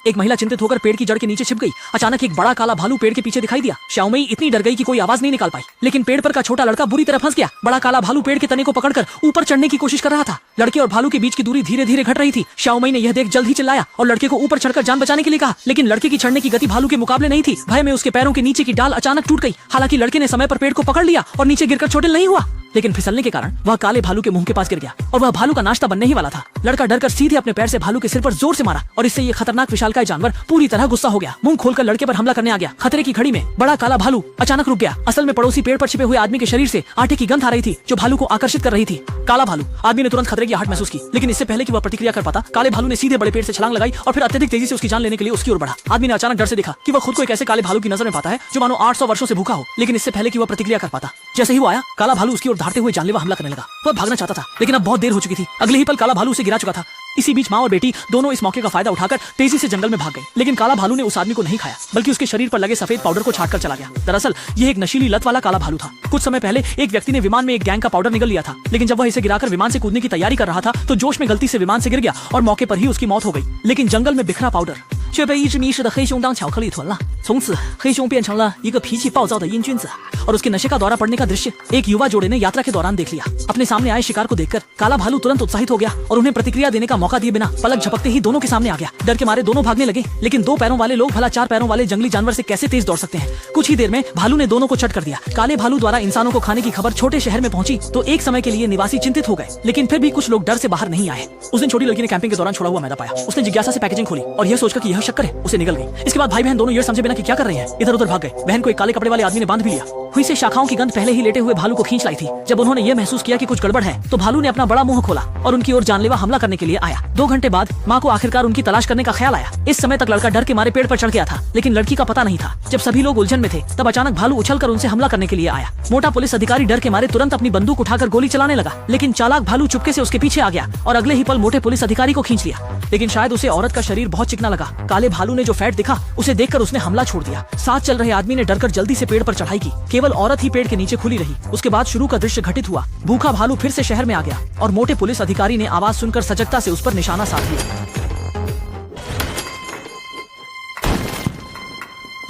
एक महिला चिंतित होकर पेड़ की जड़ के नीचे छिप गई। अचानक एक बड़ा काला भालू पेड़ के पीछे दिखाई दिया। श्याओमई इतनी डर गई कि कोई आवाज नहीं निकाल पाई, लेकिन पेड़ पर का छोटा लड़का बुरी तरह फंस गया। बड़ा काला भालू पेड़ के तने को पकड़कर ऊपर चढ़ने की कोशिश कर रहा था। लड़के और भालू के बीच की दूरी धीरे धीरे घट रही थी। श्याओमई ने यह देख जल्द ही चिल्लाया और लड़के को ऊपर चढ़कर जान बचाने के लिए कहा, लेकिन लड़के की चढ़ने की गति भालू के मुकाबले नहीं थी। भय में उसके पैरों के नीचे की डाल अचानक टूट गई। हालांकि लड़के ने समय पर पेड़ को पकड़ लिया और नीचे गिरकर चोटिल नहीं हुआ, लेकिन फिसलने के कारण वह काले भालू के मुंह के पास गिर गया और वह भालू का नाश्ता बनने ही वाला था। लड़का डरकर सीधे अपने पैर से भालू के सिर पर जोर से मारा और इससे ये खतरनाक विशालकाय जानवर पूरी तरह गुस्सा हो गया। मुंह खोलकर लड़के पर हमला करने आ गया। खतरे की घड़ी में बड़ा काला भालू अचानक रुक गया। असल में पड़ोसी पेड़ पर छिपे हुए आदमी के शरीर से आटे की गंध आ रही थी, जो भालू को आकर्षित कर रही थी। काला भालू। आदमी ने तुरंत खतरे की आहट महसूस की, लेकिन इससे पहले कि वह प्रतिक्रिया कर पाता, काले भालू ने सीधे बड़े पेड़ से छलांग लगाई और फिर अत्यधिक तेजी से उसकी जान लेने के लिए उसकी ओर बढ़ा। आदमी ने अचानक डर से देखा कि वह खुद को एक ऐसे काले भालू की नजर में पाता है जो मानो 800 वर्षों से भूखा हो, लेकिन इससे पहले कि वह प्रतिक्रिया कर पाता, जैसे ही वो आया, काला भालू उसकी ओर धारते हुए जानलेवा हमला करने लगा। वह भागना चाहता था, लेकिन अब बहुत देर हो चुकी थी। अगले ही पल काला भालू उसे गिरा चुका था। इसी बीच माँ और बेटी दोनों इस मौके का फायदा उठाकर तेजी से जंगल में भाग गए, लेकिन काला भालू ने उस आदमी को नहीं खाया, बल्कि उसके शरीर पर लगे सफेद पाउडर को छाटकर चला गया। दरअसल यह एक नशीली लत वाला काला भालू था। कुछ समय पहले एक व्यक्ति ने विमान में एक गैंग का पाउडर निगल लिया था, लेकिन जब वह इसे गिराकर विमान से कूदने की तैयारी कर रहा था तो जोश में गलती से विमान से गिर गया और मौके पर ही उसकी मौत हो गई। लेकिन जंगल में बिखरा पाउडर 却被一只迷失的黑熊当巧克力囤了。从此，黑熊变成了一个脾气暴躁的阴君子，और उसके नशे का दौरा पड़ने का दृश्य एक युवा जोड़े ने यात्रा के दौरान देख लिया। अपने सामने आए शिकार को देखकर काला भालू तुरंत उत्साहित हो गया और उन्हें प्रतिक्रिया देने का मौका दिए बिना पलक झपकते ही दोनों के सामने आ गया। डर के मारे दोनों भागने लगे, लेकिन 2 पैरों वाले लोग भला 4 पैरों वाले जंगली जानवर से कैसे तेज दौड़ सकते हैं। कुछ ही देर में भालू ने दोनों को चट कर दिया। काले भालू द्वारा इंसानों को खाने की खबर छोटे शहर में पहुंची तो एक समय के लिए निवासी चिंतित हो गए, लेकिन फिर भी कुछ लोग डर से बाहर नहीं आए। उस दिन छोटी लड़की ने कैंपिंग के दौरान छोड़ा हुआ मैदा पाया। उसने जिज्ञासा से पैकेजिंग खोली और यह सोचकर कि यह शक्कर है, उसे निगल गई। इसके बाद भाई बहन दोनों ये समझे बिना कि क्या कर रहे हैं इधर उधर भाग गए। बहन को एक काले कपड़े वाले आदमी ने बांध भी लिया। हुई से शाखाओं की गंध पहले ही लेटे हुए भालू को खींच लाई थी। जब उन्होंने ये महसूस किया कि कुछ गड़बड़ है तो भालू ने अपना बड़ा मुंह खोला और उनकी ओर जानलेवा हमला करने के लिए आया। 2 घंटे बाद माँ को आखिरकार उनकी तलाश करने का ख्याल आया। इस समय तक लड़का डर के मारे पेड़ पर चढ़ गया था, लेकिन लड़की का पता नहीं था। जब सभी लोग उलझन में थे तब अचानक भालू उछलकर उनसे हमला करने के लिए आया। मोटा पुलिस अधिकारी डर के मारे तुरंत अपनी बंदूक उठाकर गोली चलाने लगा, लेकिन चालाक भालू चुपके से उसके पीछे आ गया और अगले ही पल मोटे पुलिस अधिकारी को खींच लिया। लेकिन शायद उसे औरत का शरीर बहुत चिकना लगा। काले भालू ने जो फैट दिखा उसे देखकर उसने हमला छोड़ दिया। साथ चल रहे आदमी ने डरकर जल्दी से पेड़ पर चढ़ाई की। केवल औरत ही पेड़ के नीचे खुली रही। उसके बाद शुरू का दृश्य घटित हुआ। भूखा भालू फिर से शहर में आ गया और मोटे पुलिस अधिकारी ने आवाज सुनकर सजगता से उस पर निशाना साध लिया।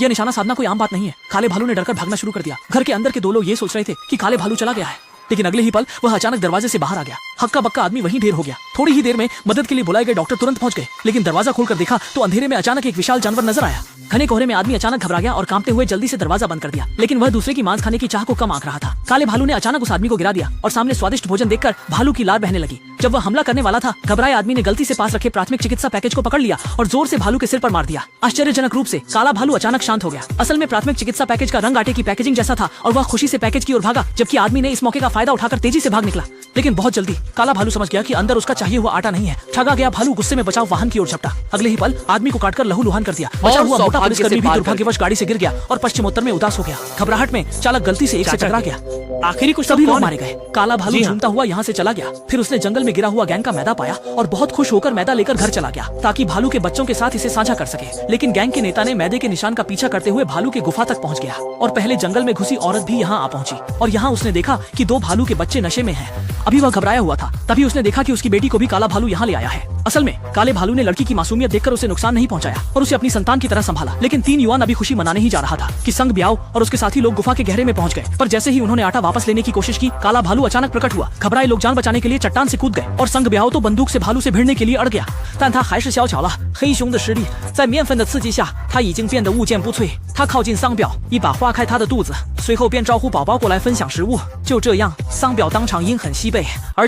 यह निशाना साधना कोई आम बात नहीं है। काले भालू ने डरकर भागना शुरू कर दिया। घर के अंदर के 2 लोग ये सोच रहे थे कि काले भालू चला गया है, लेकिन अगले ही पल वह अचानक दरवाजे से बाहर आ गया। हक्का बक्का आदमी वहीं ढेर हो गया। थोड़ी ही देर में मदद के लिए बुलाए गए डॉक्टर तुरंत पहुंच गए, लेकिन दरवाजा खोलकर देखा तो अंधेरे में अचानक एक विशाल जानवर नजर आया। घने कोहरे में आदमी अचानक घबरा गया और कांपते हुए जल्दी से दरवाजा बंद कर दिया, लेकिन वह दूसरे की मांस खाने की चाह को कम आंक रहा था। काले भालू ने अचानक उस आदमी को गिरा दिया और सामने स्वादिष्ट भोजन देखकर भालू की लार बहने लगी। जब वह हमला करने वाला था, घबराए आदमी ने गलती से पास रखे प्राथमिक चिकित्सा पैकेज को पकड़ लिया और जोर से भालू के सिर पर मार दिया। आश्चर्यजनक रूप से काला भालू अचानक शांत हो गया। असल में प्राथमिक चिकित्सा पैकेज का रंग आटे की पैकेजिंग जैसा था और वह खुशी से पैकेज की ओर भागा, जबकि आदमी ने इस मौके का फायदा उठाकर तेजी से भाग निकला। लेकिन बहुत जल्दी काला भालू समझ गया कि अंदर उसका चाहिए हुआ आटा नहीं है। ठगा गया भालू गुस्से में बचाव वाहन की ओर झपटा। अगले ही पल आदमी को काटकर लहूलुहान कर दिया। बचा हुआ मोटा पुलिसकर्मी भी दुर्भाग्यवश गाड़ी से गिर गया और पश्चिमोत्तर में उदास हो गया। घबराहट में चालक गलती से एक से टकरा गया। आखिरी कुछ सभी लोग मारे गए। काला भालू झूमता हुआ यहाँ से चला गया। फिर उसने जंगल में गिरा हुआ गैंग का मैदा पाया और बहुत खुश होकर मैदा लेकर घर चला गया ताकि भालू के बच्चों के साथ इसे साझा कर सके। लेकिन गैंग के नेता ने मैदे के निशान का पीछा करते हुए भालू के गुफा तक पहुँच गया और पहले जंगल में घुसी औरत भी यहाँ आ पहुंची और यहाँ उसने देखा कि 2 भालू के बच्चे नशे में हैं। अभी वह घबराया हुआ था, तभी उसने देखा कि उसकी बेटी को भी काला भालू यहाँ ले आया है। असल में काले भालू ने लड़की की मासूमियत देखकर उसे नुकसान नहीं पहुंचाया और उसे अपनी संतान की तरह संभाला। लेकिन 3 युवान अभी खुशी मनाने ही जा रहा था कि संग ब्याओ और उसके साथी लोग गुफा के गहरे में पहुंच गए। पर जैसे ही उन्होंने आटा वापस लेने की कोशिश की, काला भालू अचानक प्रकट हुआ। घबराए लोग जान बचाने के लिए चट्टान से कूद गए और संग ब्याओ तो बंदूक से भालू से भिड़ने के लिए अड़ गया। 但他还是小巧了。黑熊的实力在面粉的刺激下，他已经变得无坚不摧。他靠近桑表，一把划开他的肚子，随后便招呼宝宝过来分享食物。就这样，桑表当场阴狠西背，而